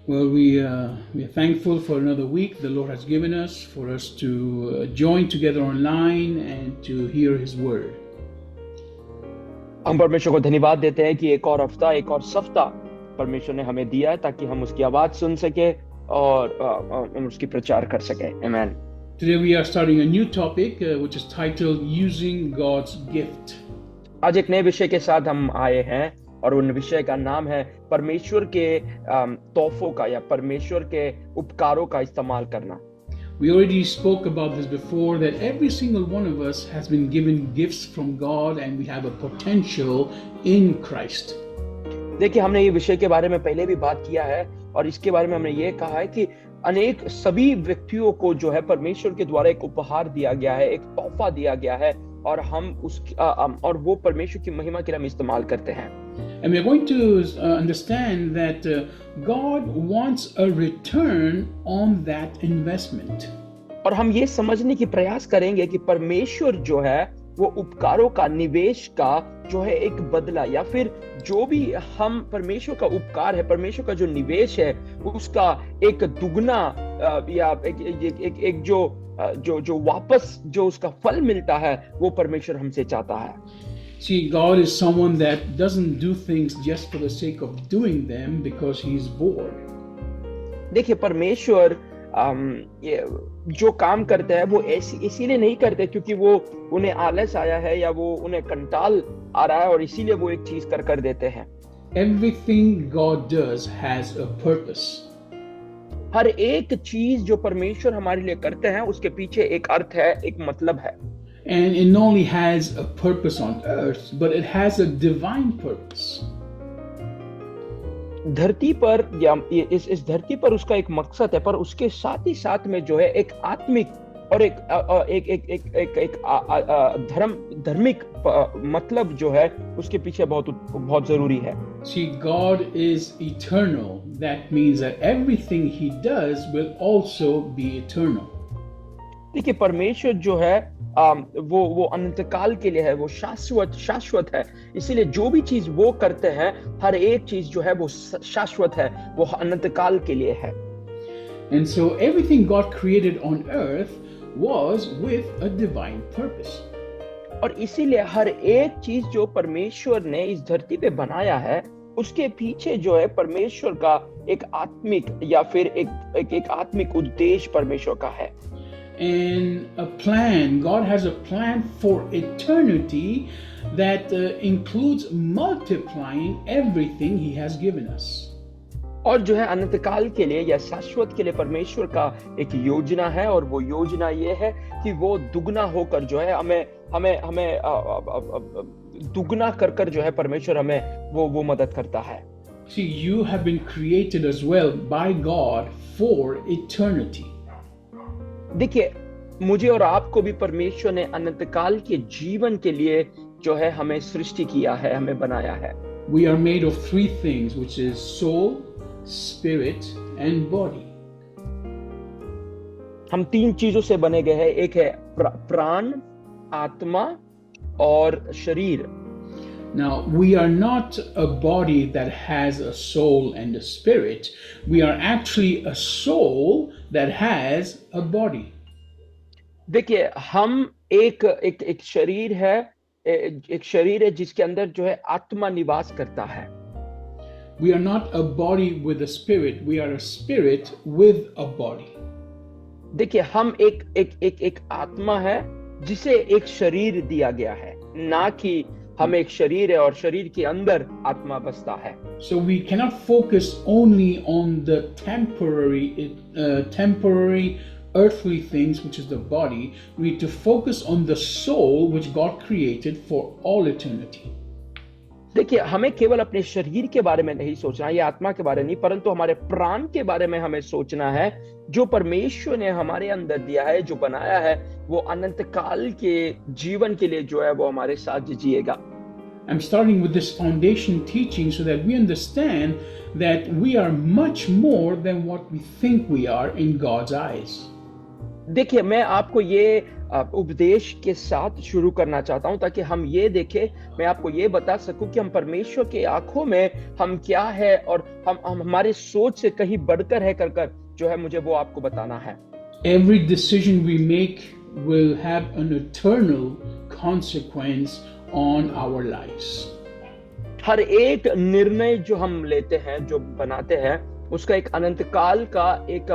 Well, we are thankful for another week the Lord has given us for us to join together online and to hear His word. हम परमेश्वर को धन्यवाद देते हैं कि एक और हफ्ता, एक और सप्ताह परमेश्वर ने हमें दिया है ताकि हम उसकी आवाज सुन सके और हम उसकी प्रचार कर सके। आमीन। Today we are starting a new topic which is titled Using God's Gift. आज एक नए विषय के साथ हम आए हैं और उन विषय का नाम है परमेश्वर के तोहफों का या परमेश्वर के उपकारों का इस्तेमाल करना। We already spoke about this before, that every single one of us has been given gifts from God and we have a potential in Christ. देखिए, हमने ये विषय के बारे में पहले भी बात किया है और इसके बारे में हमने ये कहा है कि अनेक सभी व्यक्तियों को जो है परमेश्वर के द्वारा एक उपहार दिया गया है, एक तोहफा दिया गया है और हम और वो परमेश्वर की महिमा के लिए हम इस्तेमाल करते हैं। And we are going to understand that God wants a return on that investment. और हम ये समझने की प्रयास करेंगे कि परमेश्वर जो है वो उपकारों का, निवेश का जो है एक बदला, या फिर जो भी हम परमेश्वर का उपकार है, परमेश्वर का जो निवेश है उसका एक दुगना या एक जो वापस जो उसका फल मिलता है वो परमेश्वर हमसे चाहता है। See, God is someone that doesn't do things just for the sake of doing them because he's bored. देखिए, परमेश्वर जो काम करते हैं वो इसीलिए नहीं करते क्योंकि वो उन्हें आलस आया है या वो उन्हें कंटाल आ रहा है और इसीलिए वो एक चीज कर देते हैं। Everything God does has a purpose. हर एक चीज जो परमेश्वर हमारे लिए करते हैं उसके पीछे एक अर्थ है, एक मतलब है। And it not only has a purpose on earth, but it has a divine purpose. धरती पर या इस धरती पर उसका एक मकसद है, पर उसके साथ ही साथ में जो है एक आत्मिक और एक धार्मिक मतलब जो है उसके पीछे बहुत जरूरी है। See, God is eternal. That means that everything He does will also be eternal. देखिए, परमेश्वर जो है वो अनंतकाल के लिए है, वो शाश्वत है, इसीलिए जो भी चीज वो करते हैं हर एक चीज जो है वो शाश्वत है, वो अनंतकाल के लिए है। And so everything God created on earth was with a divine purpose. और इसीलिए हर एक चीज जो परमेश्वर ने इस धरती पे बनाया है उसके पीछे जो है परमेश्वर का एक आत्मिक या फिर एक आत्मिक उद्देश्य परमेश्वर का है। And a plan, God has a plan for eternity that includes multiplying everything He has given us. और जो है अनंतकाल के लिए या शाश्वत के लिए परमेश्वर का एक योजना है और वो योजना ये है कि वो दुगना होकर जो है हमें दुगना कर जो है परमेश्वर हमें वो मदद करता है। See, you have been created as well by God for eternity. देखिए, मुझे और आपको भी परमेश्वर ने अनंतकाल के जीवन के लिए जो है हमें सृष्टि किया है, हमें बनाया है। We are made of three things, which is soul, spirit and body. हम तीन चीजों से बने गए हैं, एक है प्राण, आत्मा और शरीर। Now, we are not a body that has a soul and a spirit. We are actually a soul that has a body. देखिए, हम एक शरीर है जिसके अंदर जो है आत्मा निवास करता है। We are not a body with a spirit. We are a spirit with a body. देखिए, हम एक आत्मा है जिसे एक शरीर दिया गया है, ना कि हम एक शरीर है और शरीर के अंदर आत्मा बसता है। So we cannot focus only on the temporary earthly things, which is the body. We need to focus on the soul, which God created for all eternity. देखिए, हमें केवल अपने शरीर के बारे में नहीं सोचना है, या आत्मा के बारे में नहीं, परंतु हमारे प्राण के बारे में हमें सोचना है, जो परमेश्वर ने हमारे अंदर दिया है, जो बनाया है, वो अनंत काल के जीवन के लिए जो है वो हमारे साथ जिएगा। I'm starting with this foundation teaching so that we understand that we are much more than what we think we are in God's eyes. देखिए, मैं आपको ये उपदेश के साथ शुरू करना चाहता हूँ ताकि हम ये देखें, मैं आपको ये बता सकूँ कि हम परमेश्वर की आँखों में हम क्या है और हम हमारी सोच से कहीं बढ़कर है कर जो है मुझे वो आपको बताना है। Every decision we make will have an eternal consequence on our lives. हर एक निर्णय जो हम लेते हैं, जो बनाते हैं, उसका एक अनंत काल का एक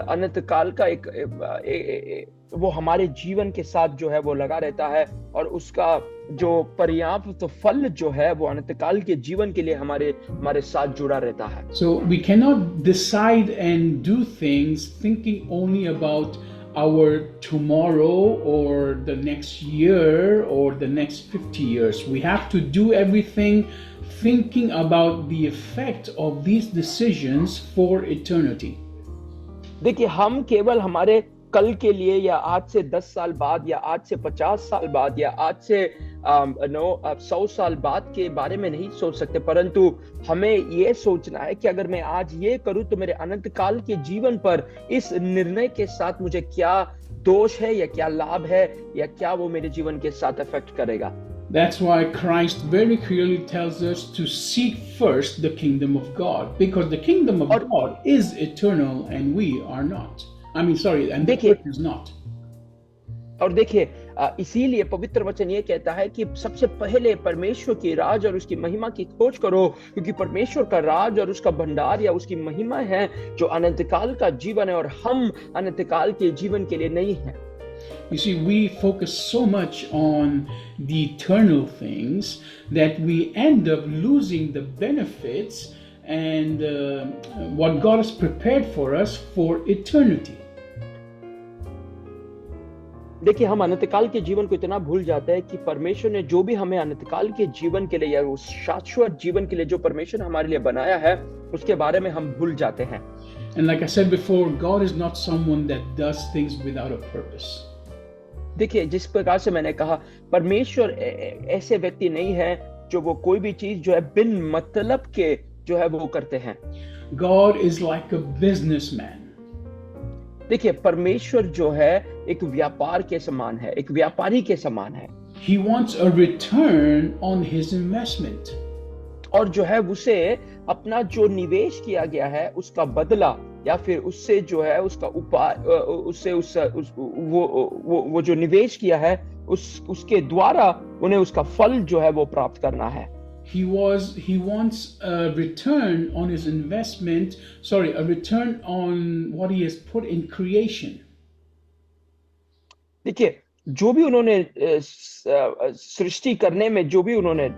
अनंत काल का वो हमारे जीवन के साथ जो है वो लगा रहता है और उसका जो पर्याप्त फल जो है वो अनंत काल के जीवन के लिए हमारे साथ जुड़ा रहता है। So we cannot decide and do things thinking only about our tomorrow or the next year or the next 50 years. We have to do everything thinking about the effect of these decisions for eternity. देखिए, हम केवल हमारे कल के लिए या आज से 10 साल बाद या आज से 50 साल बाद या आज से 100 साल बाद के बारे में नहीं सोच सकते, परंतु हमें ये सोचना है कि अगर मैं आज ये करूं तो मेरे अनंत काल के जीवन पर इस निर्णय के साथ मुझे क्या दोष है या क्या लाभ है या क्या वो मेरे जीवन के साथ अफेक्ट करेगा। That's why Christ very clearly tells us to seek first the kingdom of God, because the kingdom of God is eternal and we are not. And the church is not. और देखिए, इसीलिए पवित्र वचन ये कहता है कि सबसे पहले परमेश्वर की राज और उसकी महिमा की खोज करो, क्योंकि परमेश्वर का राज और उसका भंडार या उसकी महिमा है जो अनंत काल का जीवन है और हम अनंत काल के जीवन के लिए नहीं हैं। You see, we focus so much on the eternal things that we end up losing the benefits and what God has prepared for us for eternity. देखिए, हम अनंतकाल के जीवन को इतना भूल जाते हैं कि परमेश्वर ने जो भी हमें अनंतकाल के जीवन के लिए या उस शाश्वत जीवन के लिए जो परमेश्वर ने हमारे लिए बनाया है उसके बारे में हम भूल जाते हैं। And like I said before, God is not someone that does things without a purpose. देखिए, जिस प्रकार से मैंने कहा, परमेश्वर ऐसे व्यक्ति नहीं है जो वो कोई भी चीज जो है बिन मतलब के जो है वो करते हैं। God is like a businessman. देखिए, परमेश्वर जो है एक व्यापार के समान है, एक व्यापारी के समान है। He wants a return on his investment. और जो है उसे अपना जो निवेश किया गया है उसका बदला या फिर उससे जो है उसका वो जो निवेश किया है उसके द्वारा उन्हें उसका फल जो है वो प्राप्त करना है। He wants a return on his investment, a return on what he has put in creation. देखिए, जो भी उन्होंने सृष्टि करने में जो भी उन्होंने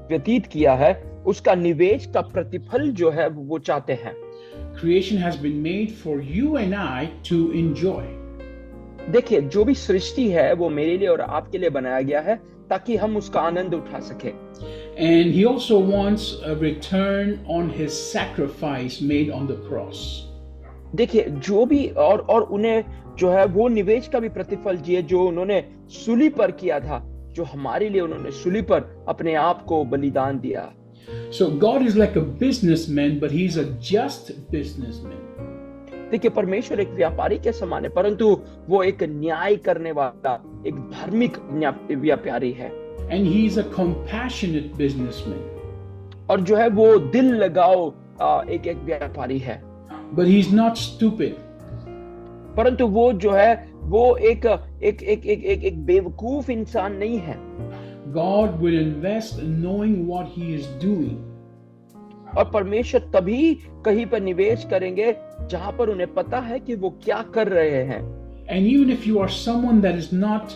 व्यतीत किया है उसका निवेश का प्रतिफल जो है वो चाहते हैं। Creation has been made for you and I to enjoy. देखिए, जो भी सृष्टि है वो मेरे लिए और आपके लिए बनाया गया है ताकि हम उसका आनंद उठा सके। And he also wants a return on his sacrifice made on the cross. देखिए, जो भी और उन्हें जो है वो निवेश का भी प्रतिफल दिए जो उन्होंने सूली पर किया था, जो हमारे लिए उन्होंने सूली पर अपने आप को बलिदान दिया। So God is like a businessman, but he's a just businessman. देखिए, परमेश्वर एक व्यापारी के समान है, परंतु वो एक न्याय करने वाला एक धार्मिक व्यापारी है। And he's a compassionate businessman. और जो है वो दिल लगाओ एक व्यापारी है। But he's not stupid. परंतु वो जो है वो एक बेवकूफ इंसान नहीं है। God will invest knowing what he is doing. और परमेश्वर तभी कहीं पर निवेश करेंगे जहां पर उन्हें पता है कि वो क्या कर रहे हैं। And even if you are someone that is not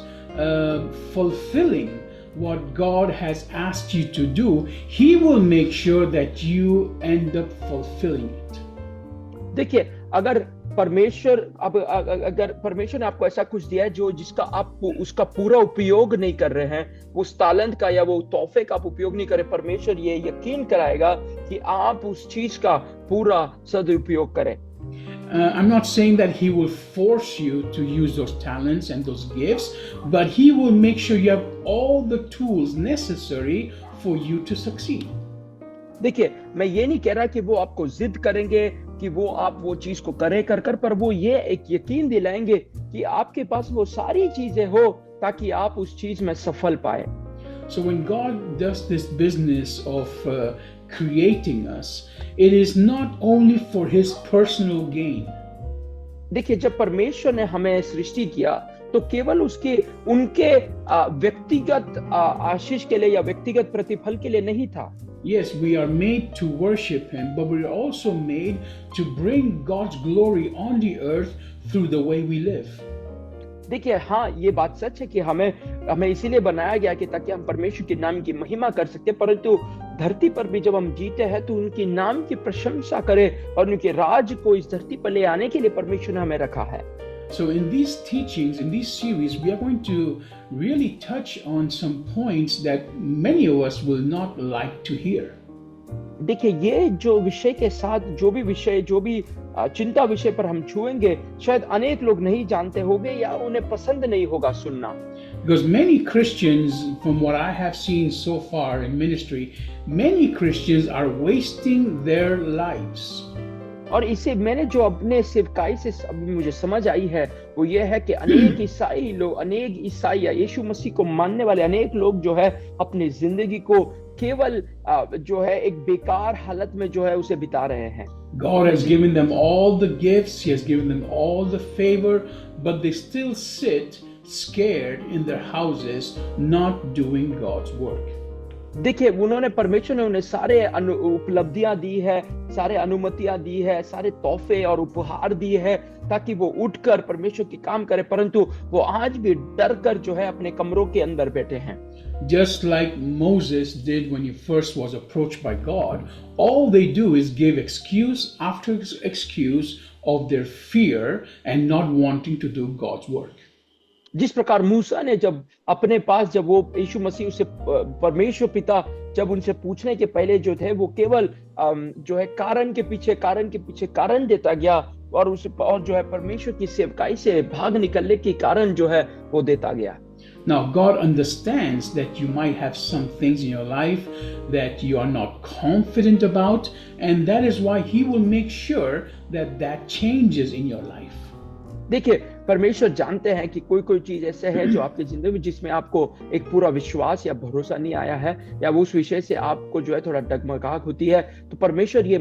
fulfilling what God has asked you to do, he will make sure that you end up fulfilling it. देखिए, अगर परमेश्वर ने आपको ऐसा कुछ दिया है जो जिसका आप उसका पूरा उपयोग नहीं कर रहे हैं, उस तालंत का या वो तोहफे का आप उपयोग नहीं कर रहे, परमेश्वर ये यकीन कराएगा कि आप उस चीज का पूरा सदुपयोग करें। I'm not saying that he will force you to use those talents and those gifts, but he will make sure you have all the tools necessary for you to succeed. देखिए, मैं ये नहीं कह रहा कि वो आपको जिद करेंगे, कि वो आप वो चीज को करें कर कर, पर वो ये एक यकीन दिलाएंगे कि आपके पास वो सारी चीजें हो ताकि आप उस चीज में सफल पाए। So when God does this business of creating us, it is not only for his personal gain. देखिए, जब परमेश्वर ने हमें सृष्टि किया तो केवल उसके उनके व्यक्तिगत आशीष के लिए या व्यक्तिगत प्रतिफल के लिए नहीं था। Yes, we are made to worship him, but we are also made to bring God's glory on the earth through the way we live. देखिए, हाँ, ये बात सच है कि हमें इसीलिए बनाया गया कि ताकि हम परमेश्वर के नाम की महिमा कर सकते, परंतु धरती पर भी जब हम जीते हैं तो उनके नाम की प्रशंसा करें और उनके राज को इस धरती पर ले आने के लिए परमेश्वर ने हमें रखा है। So in these teachings, in these series, we are going to really touch on some points that many of us will not like to hear. देखिए, ये जो विषय के साथ जो भी चिंता विषय पर हम छुएंगे, शायद अनेक लोग नहीं जानते होंगे या उन्हें पसंद नहीं होगा सुनना। Because many Christians, from what I have seen so far in ministry, many Christians are wasting their lives. और इसे मैंने जो अपने सेवकाई से अभी मुझे समझ आई है वो ये है कि अनेक ईसाई या यीशु मसीह को मानने वाले अनेक लोग जो है अपनी जिंदगी को केवल जो है एक बेकार हालत में जो है उसे बिता रहे हैं। God has given them all the gifts, he has given them all the favor, but they still sit scared in their houses not doing God's work. देखिए, उन्होंने परमेश्वर ने उन्हें सारे उपलब्धियां दी है, सारे अनुमतियां दी है, सारे तोहफे और उपहार दिए हैं ताकि वो उठकर परमेश्वर की काम करे, परंतु वो आज भी डर कर जो है अपने कमरों के अंदर बैठे हैं। Just like Moses did when he first was approached by God, all they do is give excuse after excuse of their fear and not wanting to do God's work. जिस प्रकार मूसा ने जब अपने पास जब वो यीशु मसीह से परमेश्वर पिता जब उनसे पूछने के पहले जो थे वो केवल जो है कारण के पीछे कारण देता गया और जो है परमेश्वर की सेवकाई से भाग निकलने के कारण जो है वो देता गया। Now, God understands that you might have some things in your life that you are not confident about, and that is why He will make sure that changes in your life. देखिए, परमेश्वर जानते हैं कि कोई चीज ऐसे है जो आपकी जिंदगी में जिसमें आपको एक पूरा विश्वास या भरोसा नहीं आया है या वो उस विषय से आपको जो है थोड़ा डगमगाहट होती है, तो परमेश्वर ये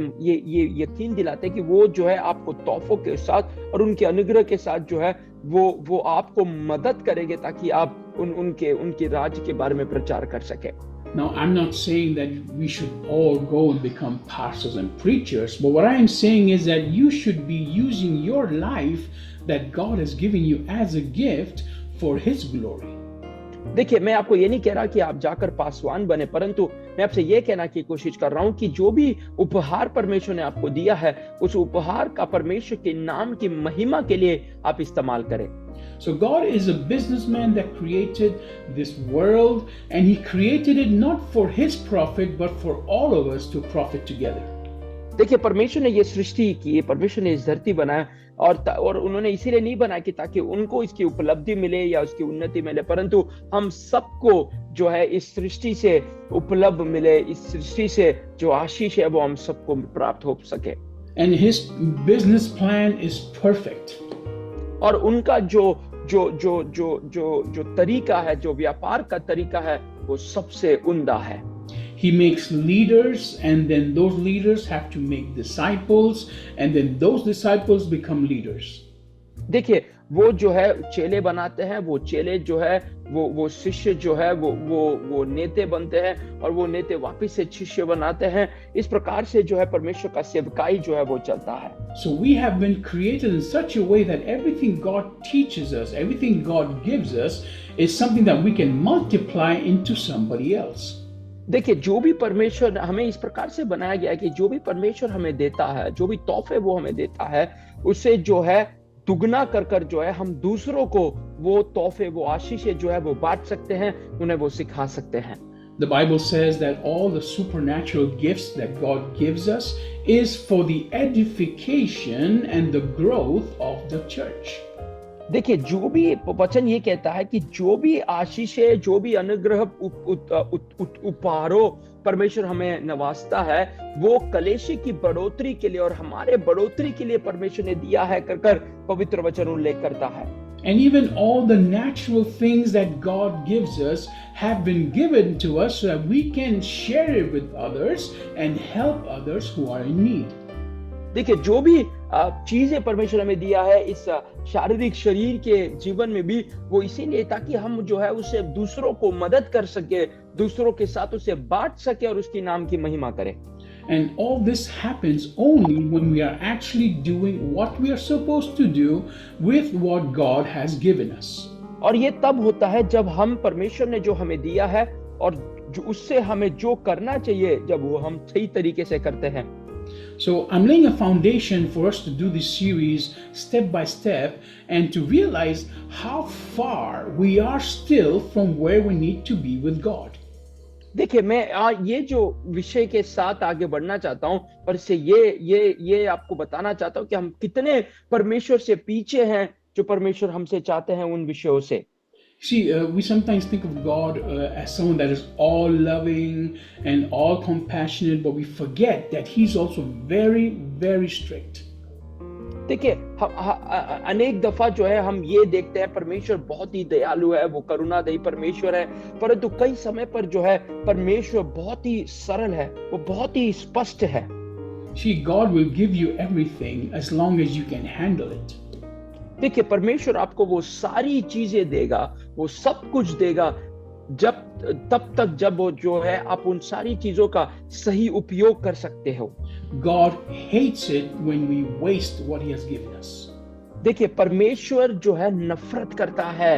यकीन दिलाते हैं कि वो जो है आपको तोहफों के साथ और उनके अनुग्रह के साथ जो है वो आपको मदद करेंगे ताकि आप उनके राज्य के बारे में प्रचार कर सके। Now, I'm not saying that we should all go and become pastors and preachers, but what I am saying is that you should be using your life that God has given you as a gift for His glory. देखिए, मैं आपको ये नहीं कह रहा कि आप जाकर पासवान बने, परंतु मैं आपसे ये कहना की कोशिश कर रहा हूँ कि जो भी उपहार परमेश्वर ने आपको दिया है उस उपहार का परमेश्वर के नाम की महिमा के लिए आप इस्तेमाल करें। So God is a businessman that created this world, and He created it not for His profit but for all of us to profit together. देखिए, परमेश्वर ने ये सृष्टि की, परमेश्वर ने इस धरती बनाया और उन्होंने इसीलिए नहीं बनाया कि ताकि उनको इसकी उपलब्धि मिले या उसकी उन्नति मिले, परंतु हम सबको जो है इस सृष्टि से उपलब्ध मिले, इस सृष्टि से जो आशीष है वो हम सबको प्राप्त हो सके। And His business plan is perfect. और उनका जो तरीका है, जो व्यापार का तरीका है वो सबसे उम्दा है। He makes leaders, and then those leaders have to make disciples, and then those disciples become leaders. देखिए, वो जो है चेले बनाते हैं, वो चेले जो है वो शिष्य जो है वो नेते बनते हैं और वो नेते वापस से शिष्य बनाते हैं। इस प्रकार से जो है परमेश्वर का सेवकाई जो है वो चलता है। So we have been created in such a way that everything God teaches us, everything God gives us is something that we can multiply into somebody else. देखिए, जो भी परमेश्वर हमें इस प्रकार से बनाया गया है कि जो भी परमेश्वर हमें देता है, जो भी तोहफे वो हमें देता है, उसे जो है दुगना कर जो है हम दूसरों को वो तोहफे, वो आशीषें जो है वो बांट सकते हैं, उन्हें वो सिखा सकते हैं। The Bible says that all the supernatural gifts that God gives us is for the edification and the growth of the church. देखिए, जो भी वचन ये कहता है कि जो भी आशीषें, जो भी अनुग्रह उपहारों परमेश्वर हमें नवाजता है, वो कलीसिया की बढ़ोतरी के लिए और हमारे बढ़ोतरी के लिए परमेश्वर ने दिया है कर पवित्र वचन उल्लेख करता है। And even all the natural things that God gives us have been given to us so that we can share it with others and help others who are in need. देखिए, जो भी चीजें परमेश्वर हमें दिया है इस शारीरिक शरीर के जीवन में भी, वो इसीलिए ताकि हम जो है उससे दूसरों को मदद कर सके, दूसरों के साथ उसे बांट सके और उसकी नाम की महिमा करें। And all this happens only when we are actually doing what we are supposed to do with what God has given us. और ये तब होता है जब हम परमेश्वर ने जो हमें दिया है और जो उससे हमें जो करना चाहिए, जब वो हम सही तरीके से करते हैं। So I'm laying a foundation for us to do this series step by step and to realize how far we are still from where we need to be with God. देखिए, मैं ये जो विषय के साथ आगे बढ़ना चाहता हूं, पर इससे ये आपको बताना चाहता हूं कि हम कितने परमेश्वर से पीछे हैं, जो परमेश्वर हमसे चाहते हैं उन विषयों से। See, we sometimes think of God as someone that is all loving and all compassionate, but we forget that He's also very, very strict. देखिए, अनेक दफा जो है हम ये देखते हैं परमेश्वर बहुत ही दयालु है, वो करुणादयी परमेश्वर है, परंतु कई समय पर जो है परमेश्वर बहुत ही सरल है, वो बहुत ही स्पष्ट है। See, God will give you everything as long as you can handle it. देखिए, परमेश्वर आपको वो सारी चीजें देगा, वो सब कुछ देगा तब तक जब वो जो है आप उन सारी चीजों का सही उपयोग कर सकते हो। God hates it when we waste what He has given us. देखिए, परमेश्वर जो है नफरत करता है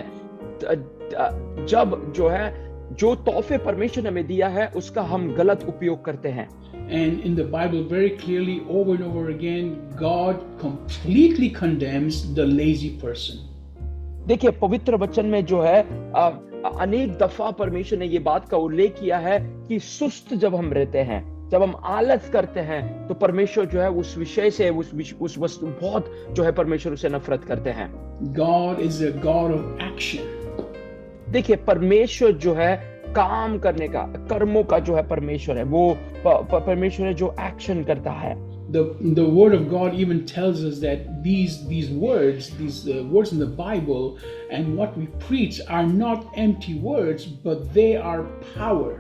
जब जो है जो तोहफे परमेश्वर ने हमें दिया है उसका हम गलत उपयोग करते हैं। And in the Bible, very clearly, over and over again, God completely condemns the lazy person. देखिए, पवित्र वचन में जो है अनेक दफा परमेश्वर ने ये बात का उल्लेख किया है कि सुस्त जब हम रहते हैं, जब हम आलस करते हैं, तो परमेश्वर जो है उस विषय से उस वस्तु बहुत जो है परमेश्वर उसे नफरत करते हैं। God is a God of action. देखिए, परमेश्वर जो है काम करने का, कर्मों का जो है परमेश्वर है, वो परमेश्वर है जो एक्शन करता है। The word of God even tells us that these words in the Bible and what we preach are not empty words, but they are power.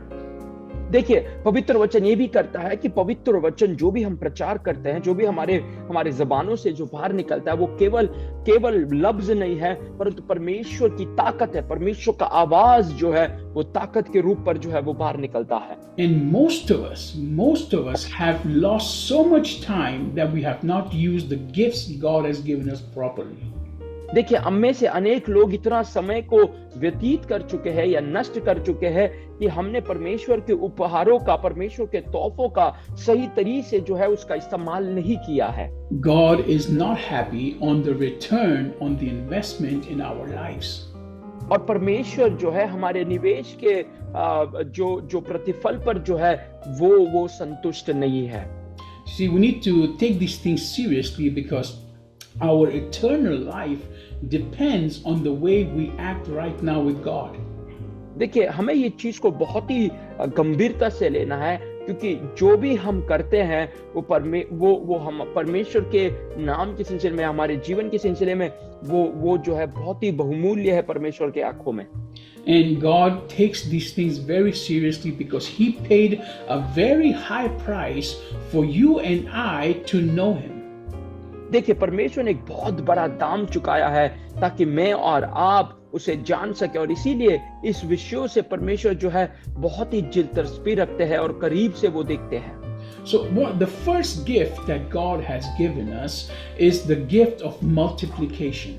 देखिए, पवित्र वचन ये भी करता है कि पवित्र वचन जो भी हम प्रचार करते हैं, जो भी हमारे जबानों से जो बाहर निकलता है, वो केवल लफ्ज नहीं है, परंतु परमेश्वर की ताकत है। परमेश्वर का आवाज जो है वो ताकत के रूप पर जो है वो बाहर निकलता है। And most of us have lost so much time that we have not used the gifts God has given us properly. देखिए, हम में से अनेक लोग इतना समय को व्यतीत कर चुके हैं या नष्ट कर चुके हैं कि हमने परमेश्वर के उपहारों का, परमेश्वर के तोहफों का सही तरीके से जो है उसका इस्तेमाल नहीं किया है। God is not happy on the return on the investment in our lives. और परमेश्वर जो है हमारे निवेश के जो प्रतिफल पर जो है वो संतुष्ट नहीं है। See, we need to take these things seriously because our eternal life depends on the way we act right now with God. देखिए, हमें ये चीज को बहुत ही गंभीरता से लेना है, क्योंकि जो भी हम करते हैं वो हम परमेश्वर के नाम के सिलसिले में, हमारे जीवन के सिलसिले में वो जो है बहुत ही बहुमूल्य है परमेश्वर के आंखों में। And God takes these things very seriously because He paid a very high price for you and I to know Him. देखिए, परमेश्वर ने एक बहुत बड़ा दाम चुकाया है ताकि मैं और आप उसे जान सके, और इसीलिए इस विषयों से परमेश्वर जो है बहुत ही दिलचस्पी रखते हैं और करीब से वो देखते हैं। So the first gift that God has given us is the gift of multiplication.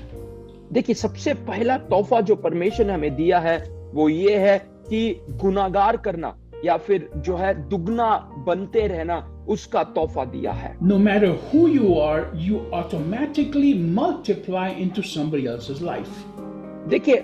देखिए, सबसे पहला तोहफा जो परमेश्वर ने हमें दिया है वो ये है कि गुनाहगार करना या फिर जो है दुगना बनते रहना, उसका तोहफा दिया है। No matter who you are, you automatically multiply into somebody else's life. देखिए,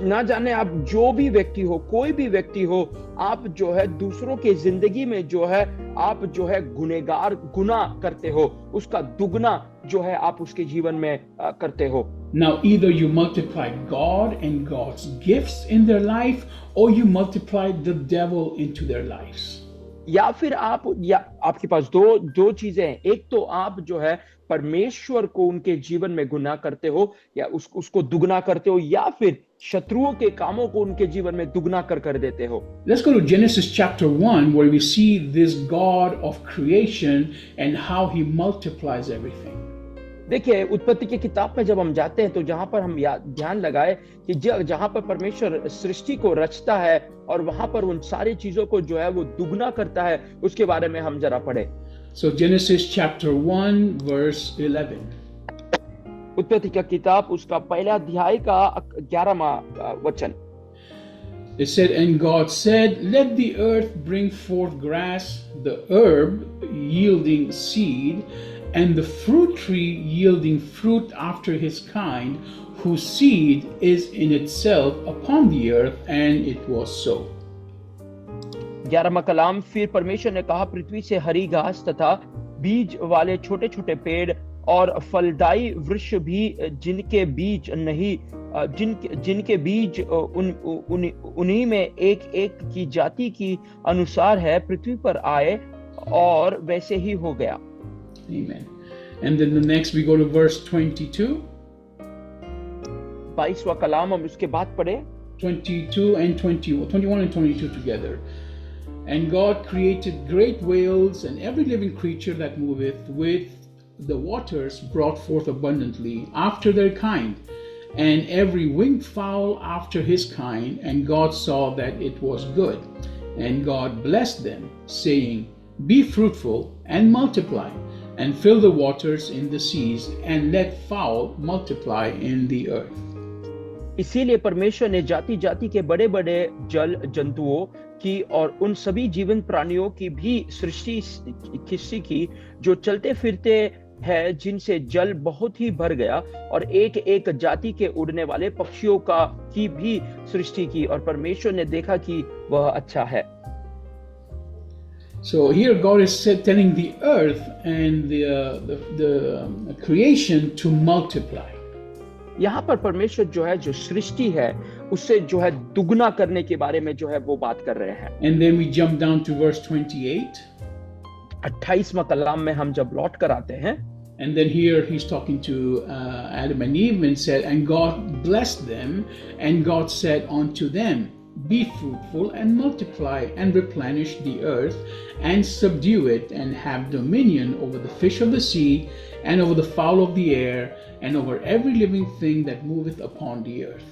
ना जाने आप जो भी व्यक्ति हो, कोई भी व्यक्ति हो, आप जो है दूसरों के जिंदगी में जो है आप जो है गुनाह करते हो, उसका दुगना जो है आप उसके जीवन में करते हो। Now either you multiply God and God's gifts in their life, or you multiply the devil into their lives. या फिर आप या आपके पास दो दो चीजें हैं। एक तो आप जो है परमेश्वर को उनके जीवन में गुनाह करते हो या उसको दुगना करते हो, या फिर शत्रुओं के कामों को उनके जीवन में दुगना कर देते हो। Let's go to Genesis chapter 1, where we see this God of creation and how he multiplies everything. देखिए, उत्पत्ति की किताब में जब हम जाते हैं तो जहां पर हम ध्यान लगाए कि जहां पर परमेश्वर सृष्टि को रचता है और वहां पर उन सारी चीजों को जो है वो दुगना करता है, उसके बारे में हम जरा पढ़े। So Genesis chapter 1 verse 11. उत्पत्ति की किताब उसका पहला अध्याय का 11वां वचन। It said, and God said, let the earth bring forth grass, the herb yielding seed, and the fruit tree yielding fruit after his kind, whose seed is in itself upon the earth, and it was so. 11वां कलाम, फिर परमेश्वर ने कहा, पृथ्वी से हरी घास तथा बीज वाले छोटे छोटे पेड़ और फलदायी वृक्ष भी जिनके बीज उन्हीं में एक एक की जाति की अनुसार है, पृथ्वी पर आए, और वैसे ही हो गया। Amen. And then the next we go to verse 22. 22वां कलाम हम उसके बाद पढ़े। 21 and 22 together. And God created great whales and every living creature that moveth, with the waters brought forth abundantly after their kind, and every winged fowl after his kind. And God saw that it was good. And God blessed them, saying, be fruitful and multiply, and fill the waters in the seas, and let fowl multiply in the earth. इसीलिए परमेश्वर ने जाति जाति के बड़े बड़े जल जंतुओं की और उन सभी जीवंत प्राणियों की भी सृष्टि की जो चलते फिरते हैं, जिनसे जल बहुत ही भर गया, और एक एक जाति के उड़ने वाले पक्षियों की भी सृष्टि की, और परमेश्वर ने देखा कि वह अच्छा है। So here God is telling the earth and the creation to multiply. यहाँ पर परमेश्वर जो है, जो सृष्टि है, उससे जो है दुगना करने के बारे में जो है वो बात कर रहे हैं। And then we jump down to verse 28. 28वां कलाम में हम जब लौट कर आते हैं, and then here he's talking to Adam and Eve and said, and God blessed them, and God said unto them, be fruitful and multiply and replenish the earth and subdue it, and have dominion over the fish of the sea and over the fowl of the air and over every living thing that moveth upon the earth.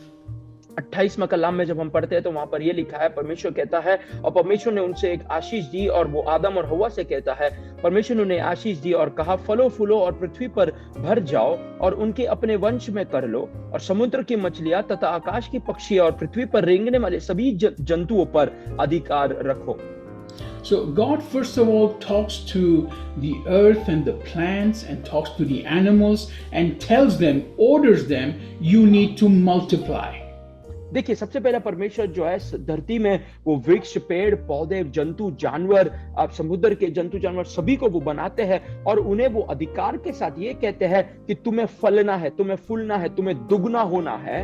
28वां कलाम में जब हम पढ़ते हैं तो वहां पर ये लिखा है, परमेश्वर कहता है, और परमेश्वर ने उनसे एक आशीष दी, और वो आदम और हवा से कहता है, परमेश्वर ने उन्हें आशीष दी और कहा, फलो फूलो और पृथ्वी पर भर जाओ और उनके अपने वंश में कर लो, और समुद्र की मछलियां तथा आकाश की पक्षी और पृथ्वी पर रेंगने वाले सभी जंतुओं पर अधिकार रखो। So God first of all talks to the earth and the plants and talks to the animals and tells them, orders them, you need to multiply. देखिए, सबसे पहला परमेश्वर जो है धरती में वो वृक्ष, पेड़ पौधे, जंतु जानवर, आप समुद्र के जंतु जानवर सभी को वो बनाते हैं, और उन्हें वो अधिकार के साथ ये कहते हैं कि तुम्हें फलना है, तुम्हें फूलना है, तुम्हें दुगना होना है।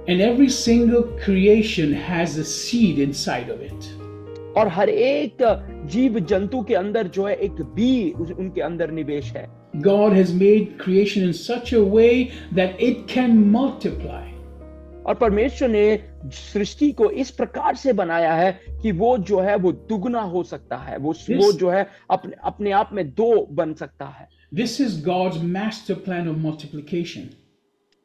And every single creation has a seed inside of it. और हर एक जीव जंतु के अंदर जो है एक बीज उनके अंदर निवेश है। God has made creation in such a way that it can multiply. और परमेश्वर ने सृष्टि को इस प्रकार से बनाया है कि वो जो है वो दुगना हो सकता है, वो जो है अपने आप में दो बन सकता है। This is God's master plan of multiplication.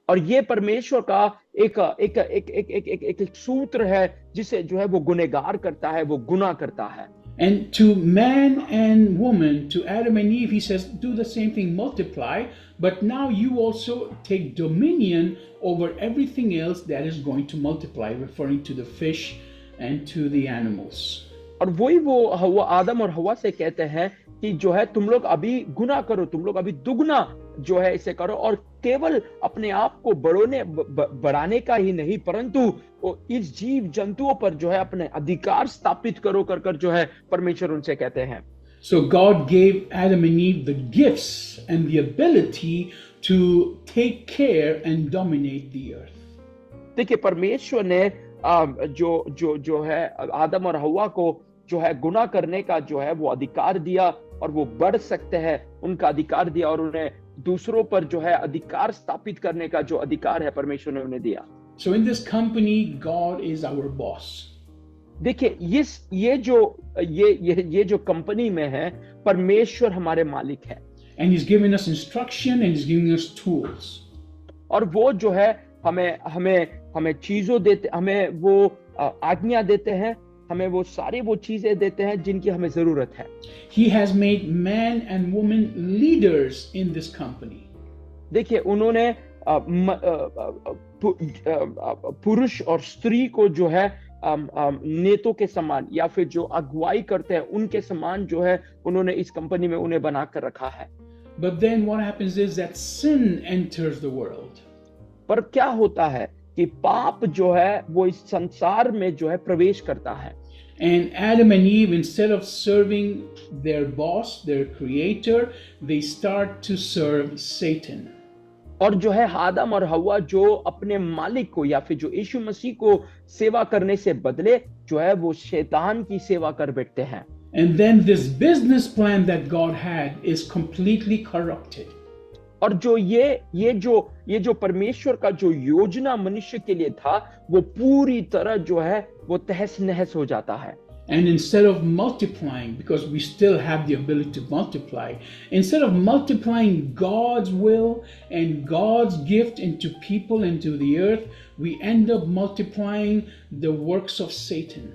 और ये परमेश्वर का एक सूत्र है जिसे जो है वो गुनहगार करता है, वो गुनाह करता है। And to man and woman, to Adam and Eve, he says, do the same thing, multiply, but now you also take dominion over everything else that is going to multiply, referring to the fish and to the animals. और वही वो आदम और हवा से कहते हैं कि जो है तुम लोग अभी गुनाह करो, तुम लोग अभी दुगना जो है इसे करो, और केवल अपने आप को बढ़ाने का ही नहीं, परंतु इस जीव जंतुओं पर जो है अपने अधिकार स्थापित करो कर जो है परमेश्वर उनसे कहते हैं। So God gave Adam and Eve the gifts and the ability to take care and dominate the earth. देखिए, परमेश्वर ने जो है आदम और हवा को जो है गुनाह करने का जो है वो अधिकार दिया और वो बढ़ सकते हैं, उनका अधिकार दिया, और उन्हें दूसरों पर जो है अधिकार स्थापित करने का जो अधिकार है परमेश्वर ने उन्हें दिया। So in this company, God is our boss. देखिए ये जो कंपनी में है, परमेश्वर हमारे मालिक है। And He's given us instruction and He's giving us tools. और वो जो है हमें चीजों देते, हमें वो आज्ञा देते हैं, हमें वो सारी वो चीजें देते हैं जिनकी हमें जरूरत है। He has made man and woman leaders in this company. देखिए उन्होंने पुरुष और स्त्री को जो है नेतों के समान या फिर जो अगुवाई करते हैं उनके समान जो है उन्होंने इस कंपनी में उन्हें बना कर रखा है। But then what happens is that sin enters the world. पर क्या होता है कि पाप जो है वो इस संसार में जो है प्रवेश करता है। And Adam and Eve, instead of serving their boss, their creator, they start to serve Satan. और जो है आदम और हव्वा जो अपने मालिक को या फिर जो यीशु मसीह को सेवा करने से बदले जो है वो शैतान की सेवा कर बैठते हैं। And then this business plan that God had is completely corrupted. और जो ये जो परमेश्वर का जो योजना मनुष्य के लिए था वो पूरी तरह जो है वो तहस नहस हो जाता है। And instead of multiplying, because we still have the ability to multiply, instead of multiplying God's will and God's gift into people, into the earth, we end up multiplying the works of Satan.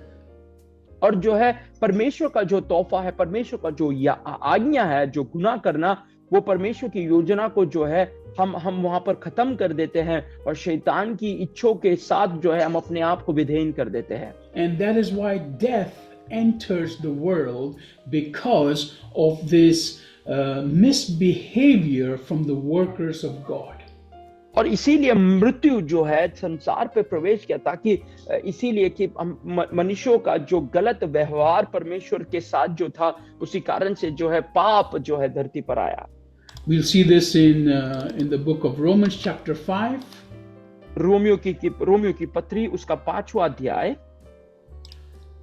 और जो है परमेश्वर का जो तोहफा है, परमेश्वर का जो आज्ञा है, जो गुनाह करना, वो परमेश्वर की योजना को जो है हम वहां पर खत्म कर देते हैं और शैतान की इच्छाओं के साथ जो है हम अपने आप को विधेयन कर देते हैं। And that is why death enters the world, because of this misbehavior from the workers of God. और इसीलिए मृत्यु जो है संसार पे प्रवेश किया, ताकि इसीलिए कि मनुष्यों का जो गलत व्यवहार परमेश्वर के साथ जो था उसी कारण से जो है पाप जो है धरती पर आया। We'll see this in the book of Romans chapter 5. Romeo की पत्री उसका 5वां अध्याय,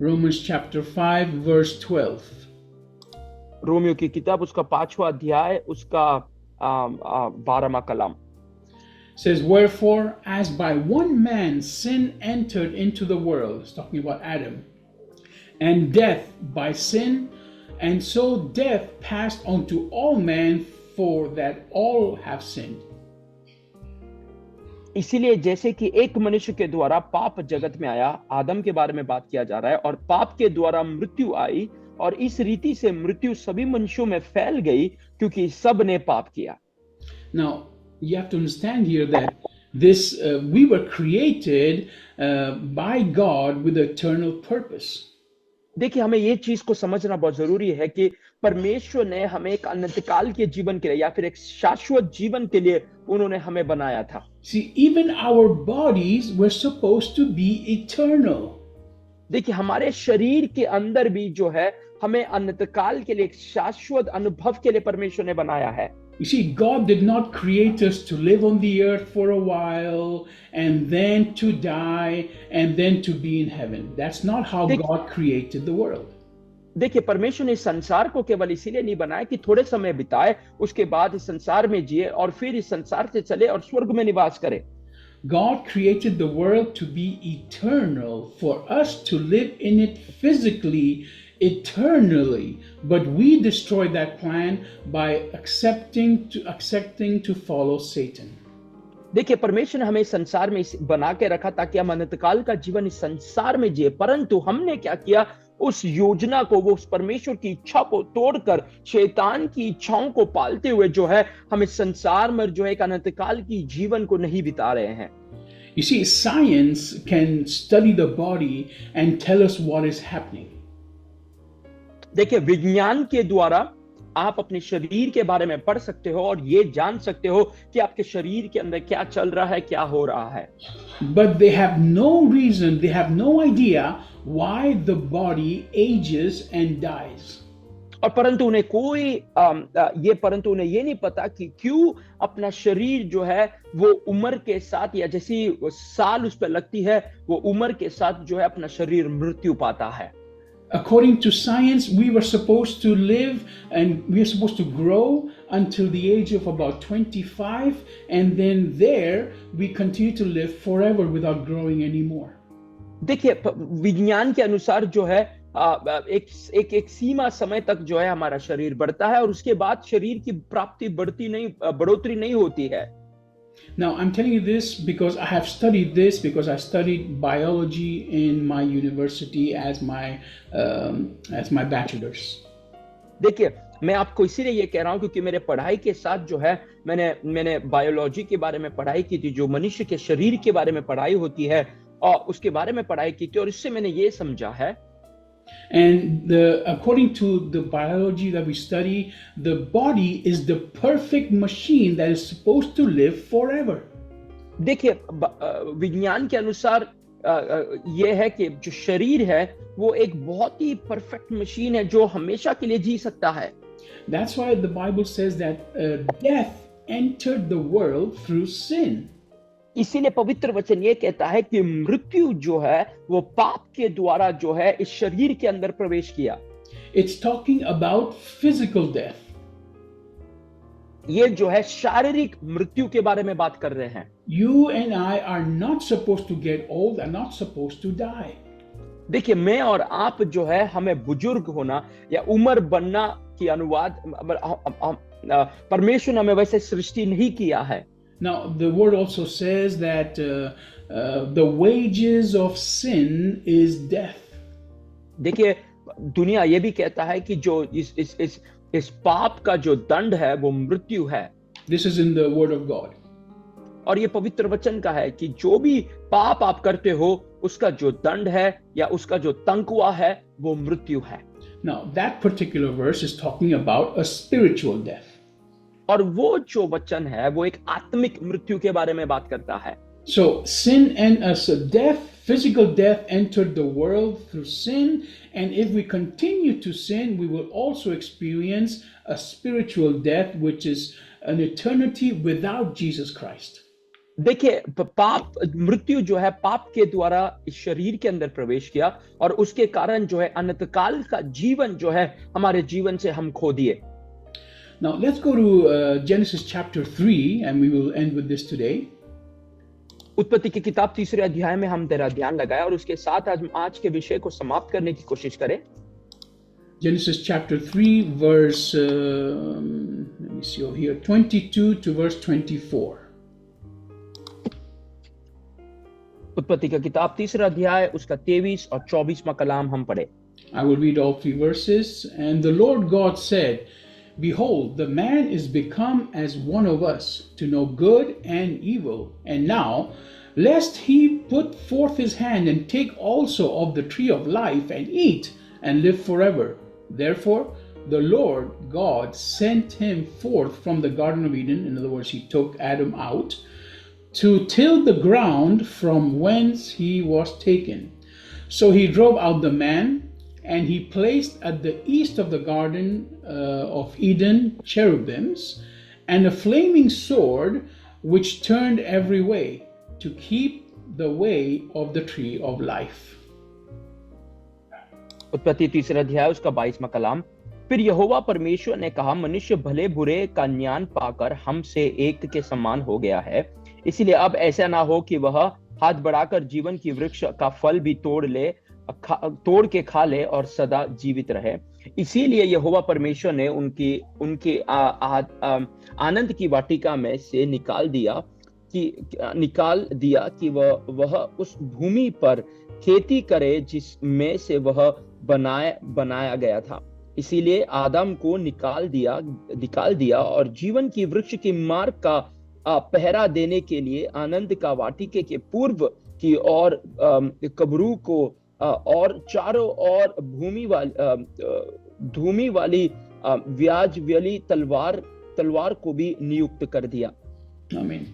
Romans chapter 5 verse 12. रोमियो की किताब उसका 5वां अध्याय उसका 12वां कलम Says, wherefore, as by one man sin entered into the world, it's talking about Adam, and death by sin, and so death passed on to all men, for that all have sinned. इसीलिए जैसे कि एक मनुष्य के द्वारा पाप जगत में आया, आदम के बारे में बात किया जा रहा है, और पाप के द्वारा मृत्यु आई, और इस रीति से मृत्यु सभी मनुष्यों में फैल गई क्योंकि सब ने पाप किया। Now, you have to understand here that this we were created by God with eternal purpose. देखिए हमें ये चीज को समझना बहुत जरूरी है कि परमेश्वर ने हमें एक अनंतकाल के जीवन के लिए या फिर एक शाश्वत जीवन के लिए उन्होंने हमें बनाया था। See, even our bodies were supposed to be eternal. देखिए हमारे शरीर के अंदर भी जो है हमें अनंतकाल के लिए एक शाश्वत अनुभव के लिए परमेश्वर ने बनाया है। You see, God did not create us to live on the earth for a while and then to die and then to be in heaven. That's not how God created the world. देखिए परमेश्वर ने संसार को केवल इसीलिए नहीं बनाया कि थोड़े समय बिताए, उसके बाद इस संसार में जिए और फिर इस संसार से चले और स्वर्ग में निवास करे। God created the world to be eternal, for us to live in it physically, eternally, but we destroy that plan by accepting to follow Satan. देखिए परमेश्वर ने हमें संसार में बना के रखा ताकि हम अनंतकाल का जीवन इस संसार में जिए, परंतु हमने क्या किया, उस योजना को, वो उस परमेश्वर की इच्छा को तोड़कर शैतान की इच्छाओं को पालते हुए जो है हम इस संसार में जो है एक अनंतकाल की जीवन को नहीं बिता रहे हैं। You see, science can study the body and tell us what is happening. देखिए विज्ञान के द्वारा आप अपने शरीर के बारे में पढ़ सकते हो और ये जान सकते हो कि आपके शरीर के अंदर क्या चल रहा है, क्या हो रहा है। But they have no reason, they have no idea why the body ages and dies. और परंतु उन्हें ये नहीं पता कि क्यों अपना शरीर जो है वो उम्र के साथ या जैसी साल उस पर लगती है वो उम्र के साथ जो है अपना शरीर मृत्यु पाता है। According to science, we were supposed to live and we are supposed to grow until the age of about 25, and then there we continue to live forever without growing anymore. देखिए विज्ञान के अनुसार जो है एक सीमा समय तक जो है हमारा शरीर बढ़ता है और उसके बाद शरीर की प्राप्ति बढ़ोतरी नहीं होती है. Now, I'm telling you this because I have studied this, because I studied biology in my university as my bachelor's. देखिए मैं आपको इसीलिए ये कह रहा हूं क्योंकि मेरे पढ़ाई के साथ जो है मैंने बायोलॉजी के बारे में पढ़ाई की थी, जो मनुष्य के शरीर के बारे में पढ़ाई होती है और उसके बारे में पढ़ाई की थी, और इससे मैंने ये समझा है. And according to the biology that we study, the body is the perfect machine that is supposed to live forever. देखिए विज्ञान के अनुसार ये है कि जो शरीर है वो एक बहुत ही परफेक्ट मशीन है जो हमेशा के लिए जी सकता है. That's why the Bible says that death entered the world through sin. इसीलिए पवित्र वचन ये कहता है कि मृत्यु जो है वो पाप के द्वारा जो है इस शरीर के अंदर प्रवेश किया. It's talking about physical death. ये जो है शारीरिक मृत्यु के बारे में बात कर रहे हैं. You and I are not supposed to get old and not supposed to die. देखिए मैं और आप जो है हमें बुजुर्ग होना या उम्र बनना की अनुवाद परमेश्वर ने हमें वैसे सृष्टि नहीं किया है. Now, the word also says that the wages of sin is death. देखिए दुनिया ये भी कहता है कि जो इस पाप का जो दंड है वो मृत्यु है. This is in the word of God. और ये पवित्र वचन का है कि जो भी पाप आप करते हो उसका जो दंड है या उसका जो तंकुआ है वो मृत्यु है. Now, that particular verse is talking about a spiritual death. और वो जो वचन है वो एक आत्मिक मृत्यु के बारे में बात करता है. So sin and death, physical death entered the world through sin, and if we continue to sin, we will also experience a spiritual death, which is an eternity without Jesus Christ. देखिए पाप मृत्यु जो है पाप के द्वारा इस शरीर के अंदर प्रवेश किया और उसके कारण जो है अनंतकाल का जीवन जो है हमारे जीवन से हम खो दिए. Now let's go to Genesis chapter 3, and we will end with this today. उत्पत्ति की किताब 3 अध्याय में हम तेरा ध्यान लगाए और उसके साथ आज के विषय को समाप्त करने की कोशिश करें. Genesis chapter 3 verse let me see over here, 22 to verse 24. उत्पत्ति की किताब 3 अध्याय उसका 23 और 24वां कलाम हम पढ़े. I will read all 3 verses. And the Lord God said, Behold, the man is become as one of us, to know good and evil. And now, lest he put forth his hand and take also of the tree of life and eat and live forever. Therefore, the Lord God sent him forth from the Garden of Eden. In other words, he took Adam out to till the ground from whence he was taken. So he drove out the man, and he placed at the east of the Garden of Eden cherubims and a flaming sword which turned every way to keep the way of the tree of life. उत्पत्ति 3 अध्याय उसका 22वां कलाम. फिर यहोवा परमेश्वर ने कहा, मनुष्य भले बुरे का ज्ञान पाकर हमसे एक के समान हो गया है, इसलिए अब ऐसा ना हो कि वह हाथ बढ़ाकर जीवन की वृक्ष का फल भी तोड़ के खा ले और सदा जीवित रहे. इसीलिए यहोवा परमेश्वर ने उनके आनंद की वाटिका में से निकाल दिया कि वह उस भूमि पर खेती करे जिसमें से वह बनाया गया था. इसीलिए आदम को निकाल दिया और जीवन की वृक्ष की मार्ग का पहरा देने के लिए आनंद का वाटिके के पूर्व की ओर कब्रू को और चारों ओर धूमी वाली व्याज वाली तलवार को भी नियुक्त कर दिया. Amen.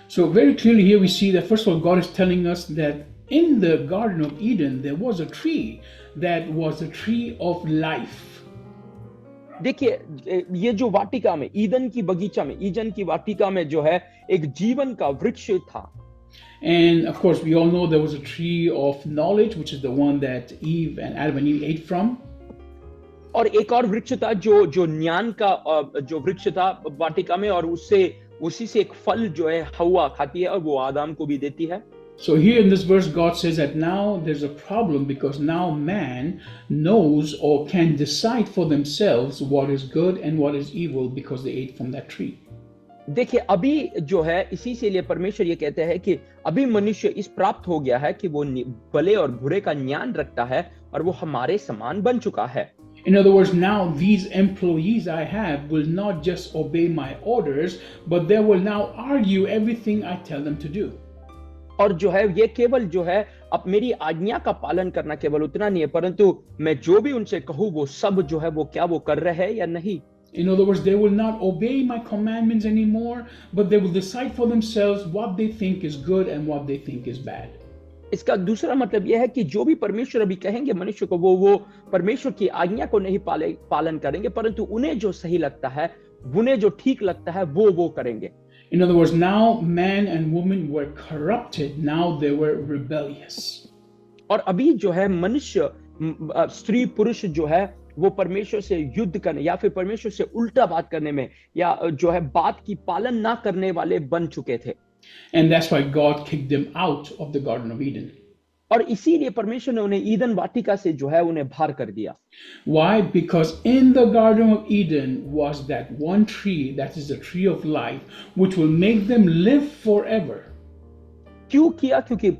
So very clearly here we see that first of all God is telling us that in the Garden of Eden there was a tree that was a tree of life. देखिए ये जो वाटिका में Eden की वाटिका में जो है एक जीवन का वृक्ष था. And of course, we all know there was a tree of knowledge, which is the one that Adam and Eve ate from. और एक और वृक्ष था जो जो ज्ञान का जो वृक्ष था वाटिका में, और उससे उसी से एक फल जो है हवा खाती है और वो आदम को भी देती है. So here in this verse, God says that now there's a problem because now man knows or can decide for themselves what is good and what is evil because they ate from that tree. देखिए अभी जो है इसी से लिए परमेश्वर ये कहते हैं कि अभी मनुष्य इस प्राप्त हो गया है कि वो भले और बुरे का ज्ञान रखता है और वो हमारे समान बन चुका है. In other words, now these employees I have will not just obey my orders, but they will now argue everything I tell them to do. और जो है ये केवल जो है अब मेरी आज्ञा का पालन करना केवल उतना नहीं है, परंतु मैं जो भी उनसे कहूँ वो सब जो है वो क्या वो कर रहे हैं या नहीं. In other words, they will not obey my commandments anymore, but they will decide for themselves what they think is good and what they think is bad. इसका दूसरा मतलब यह है कि जो भी परमेश्वर अभी कहेंगे मनुष्य को वो परमेश्वर की आज्ञा को नहीं पालन करेंगे, परंतु उन्हें जो सही लगता है, उन्हें जो ठीक लगता है वो करेंगे. In other words, now man and woman were corrupted, now they were rebellious. और अभी जो है मनुष्य स्त्री पुरुष जो है वो परमेश्वर से युद्ध करने या फिर परमेश्वर से उल्टा बात करने में या जो है बात की पालन ना करने वाले बन चुके थे. And that's why God kicked them out of the Garden of Eden. और इसीलिए परमेश्वर ने उन्हें ईदन वाटिका से जो है उन्हें बाहर कर दिया. Why? Because in the Garden of Eden was that one tree, that is the tree of life, which will make them live forever. क्यों किया? क्योंकि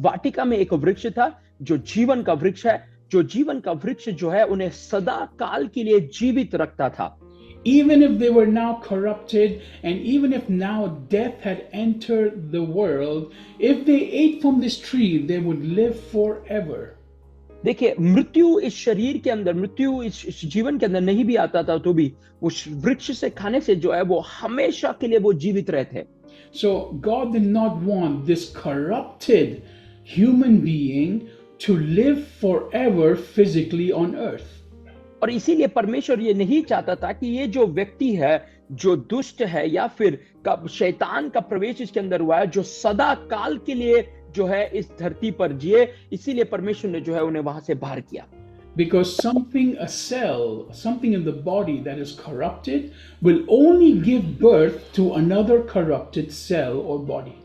वाटिका में एक वृक्ष था जो जीवन का वृक्ष है, जो जीवन का वृक्ष जो है उन्हें सदा काल के लिए जीवित रखता था. Even if they were now corrupted, and even if now death had entered the world, if they ate from this tree, they would live forever. देखिए मृत्यु इस शरीर के अंदर, मृत्यु इस जीवन के अंदर नहीं भी आता था तो भी उस वृक्ष से खाने से जो है वो हमेशा के लिए वो जीवित रहते. So God did not want this corrupted human being to live forever physically on earth. और इसीलिए परमेश्वर ये नहीं चाहता था कि ये जो व्यक्ति है जो दुष्ट है या फिर शैतान का प्रवेश इसके अंदर हुआ है, जो सदा काल के लिए जो है इस धरती पर जिए, इसीलिए परमेश्वर ने जो है उन्हें वहां से बाहर किया. Because something, a cell, something in the body that is corrupted will only give birth to another corrupted cell or body.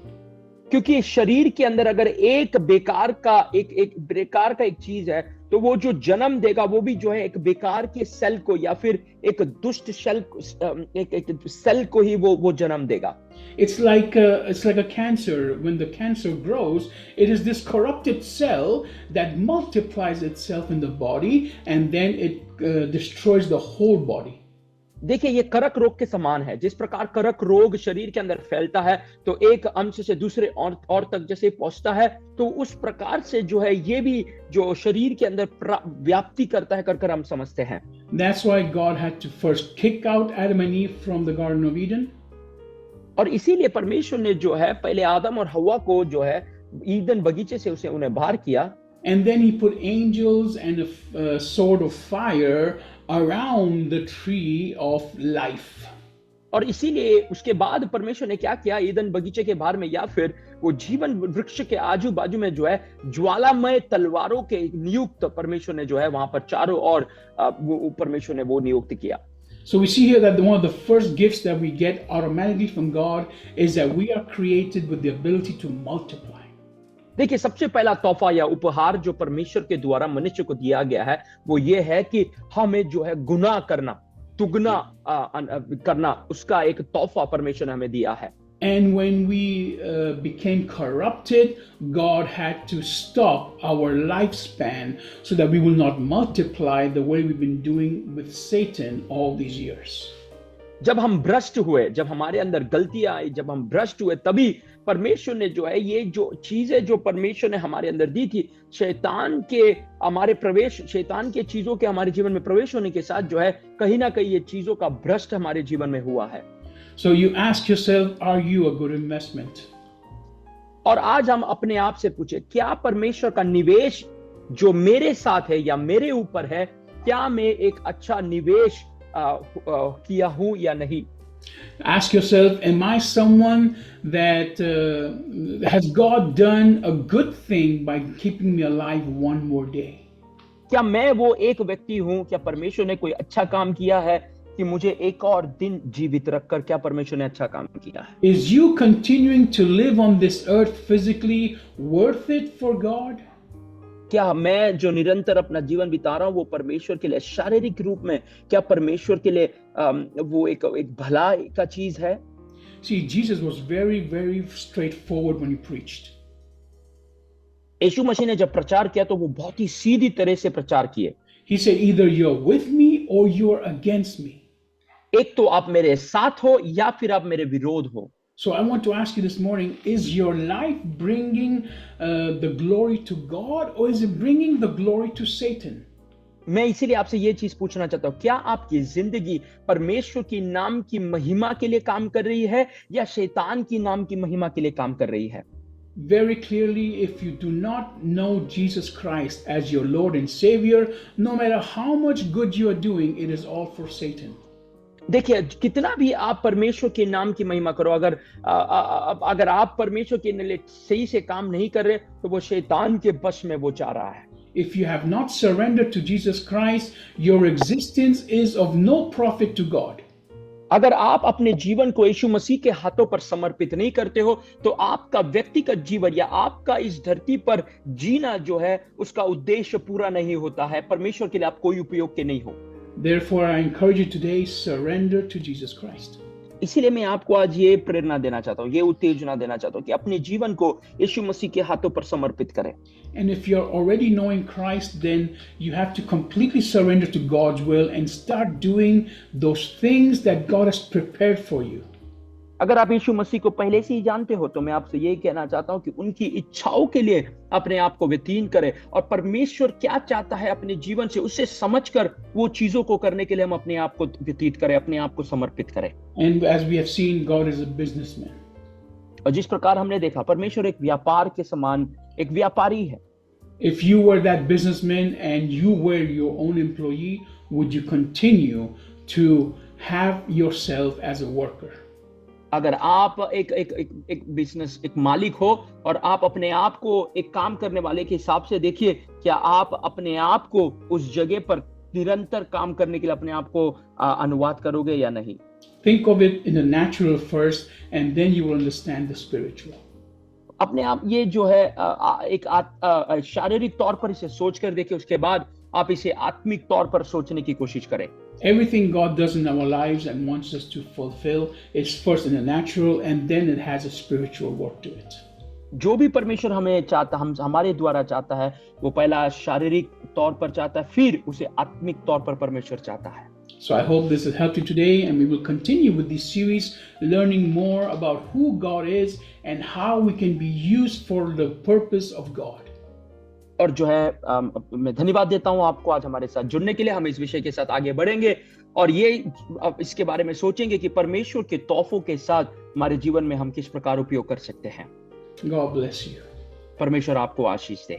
क्योंकि शरीर के अंदर अगर एक बेकार का एक चीज है तो वो जो जन्म देगा वो भी जो है एक बेकार के सेल को या फिर एक दुष्ट एक सेल को ही वो जन्म देगा. It's like a cancer. When the cancer grows, it is this corrupted cell that multiplies itself in the body and then it destroys the whole body. देखिए ये करक रोग के समान है. जिस प्रकार करक रोग शरीर के अंदर फैलता है तो एक अंश से दूसरे और तक जैसे पहुंचता है, तो उस प्रकार से जो है ये भी जो शरीर के अंदर व्याप्ति करता है कर हम समझते हैं. That's why God had to first kick out Adam and Eve from the Garden of Eden. और इसीलिए परमेश्वर ने जो है पहले आदम और हव्वा को जो है ईदन बगीचे से उन्हें बाहर किया. And then he put angels and a sword of fire around the tree of life. और इसीलिए उसके बाद परमेश्वर ने क्या किया, ईदन बगीचे के बाहर में या फिर वो जीवन वृक्ष के आजू बाजू में जो है ज्वालामय तलवारों के नियुक्त परमेश्वर ने जो है वहां पर चारों ओर परमेश्वर ने वो नियुक्त किया. So we see here that one of the first gifts that we get automatically from God is that we are created with the ability to multiply. देखिए सबसे पहला तोहफा या उपहार जो परमेश्वर के द्वारा मनुष्य को दिया गया है वो ये है कि हमें जो है गुनाह करना, दुगना करना, उसका एक तोहफा परमेश्वर ने हमें दिया है. And when we became corrupted, God had to stop our lifespan so that we will not multiply the way we've been doing with Satan all these years. जब हम भ्रष्ट हुए, जब हमारे अंदर गलतियां आई, जब हम भ्रष्ट हुए, तभी परमेश्वर ने जो है ये जो चीजें जो परमेश्वर ने हमारे अंदर दी थी, शैतान के चीजों के हमारे जीवन में प्रवेश होने के साथ जो है कहीं ना कहीं ये चीजों का भ्रष्ट हमारे जीवन में हुआ है. So you ask yourself, are you a good investment? और आज हम अपने आप से पूछे, क्या परमेश्वर का निवेश जो मेरे साथ है या मेरे ऊपर है, क्या मैं एक अच्छा निवेश किया हूं या नहीं? Ask yourself, am I someone that has God done a good thing by keeping me alive one more day? क्या मैं वो एक व्यक्ति हूं? क्या परमेश्वर ने कोई अच्छा काम किया है कि मुझे एक और दिन जीवित रखकर क्या परमेश्वर ने अच्छा काम किया है? Is you continuing to live on this earth physically worth it for God? क्या मैं जो निरंतर अपना जीवन बिता रहा हूं वो परमेश्वर के लिए शारीरिक रूप में क्या परमेश्वर के लिए वो एक भलाई का चीज है? See, Jesus was very, very straightforward when he preached. यीशु मसीह ने जब प्रचार किया तो वो बहुत ही सीधी तरह से प्रचार किए। He said, either you're with me or you're against me. एक तो आप मेरे साथ हो या फिर आप मेरे विरोध हो। So I want to ask you this morning, is your life bringing the glory to God, or is it bringing the glory to Satan? मैं इसीलिए आपसे ये चीज पूछना चाहता हूँ, क्या आपकी जिंदगी परमेश्वर की नाम की महिमा के लिए काम कर रही है या शैतान की नाम की महिमा के लिए काम कर रही है? Very clearly, if you do not know Jesus Christ as your Lord and Savior, no matter how much good you are doing, it is all for Satan. देखिए, कितना भी आप परमेश्वर के नाम की महिमा करो, अगर आप परमेश्वर के लिए सही से काम नहीं कर रहे तो वो शैतान के वश में वो जा रहा है। If you have not surrendered to Jesus Christ, your existence is of no profit to God. अगर आप अपने जीवन को यीशु मसीह के हाथों पर समर्पित नहीं करते हो तो आपका व्यक्तिगत जीवन या आपका इस धरती पर जीना जो है उसका उद्देश्य पूरा नहीं होता है। परमेश्वर के लिए आप कोई उपयोग के नहीं हो। Therefore, I encourage you today, surrender to Jesus Christ. इसीलिए मैं आपको आज ये प्रेरणा देना चाहता हूँ, ये उत्तेजना देना चाहता हूँ कि अपने जीवन को यीशु मसीह के हाथों पर समर्पित करें। And if you're already knowing Christ, then you have to completely surrender to God's will and start doing those things that God has prepared for you. अगर आप यीशु मसीह को पहले से ही जानते हो तो मैं आपसे ये कहना चाहता हूं कि उनकी इच्छाओं के लिए अपने आप को व्यतीत करें और परमेश्वर क्या चाहता है अपने जीवन से उसे समझकर वो चीजों को करने के लिए हम अपने आप को व्यतीत करें, अपने आप को समर्पित करें। And as we have seen, God is a businessman. और जिस प्रकार हमने देखा परमेश्वर एक व्यापार के समान एक व्यापारी है। If you were that businessman and you were your own employee, would you continue to have yourself as a worker? अगर आप एक बिजनेस एक मालिक हो और आप अपने आप को एक काम करने वाले के हिसाब से देखिए, क्या आप अपने आप को उस जगह पर निरंतर काम करने के लिए अपने आप को अनुवाद करोगे या नहीं? Think of it in the natural first, and then you will understand the spiritual. अपने आप ये जो है एक शारीरिक तौर पर इसे सोच कर देखिए, उसके बाद आप इसे आत्मिक तौर पर सोचने की कोशिश करें। Everything God does in our lives and wants us to fulfill is first in the natural, and then it has a spiritual work to it. जो भी परमेश्वर हमें चाहता, हम हमारे द्वारा चाहता है, वो पहला शारीरिक तौर पर चाहता है, फिर उसे आत्मिक तौर पर परमेश्वर चाहता है। So I hope this has helped you today, and we will continue with this series, learning more about who God is and how we can be used for the purpose of God. और जो है मैं धन्यवाद देता हूं आपको आज हमारे साथ जुड़ने के लिए। हम इस विषय के साथ आगे बढ़ेंगे और ये इसके बारे में सोचेंगे कि परमेश्वर के तोहफों के साथ हमारे जीवन में हम किस प्रकार उपयोग कर सकते हैं। God bless you. परमेश्वर आपको आशीष दे।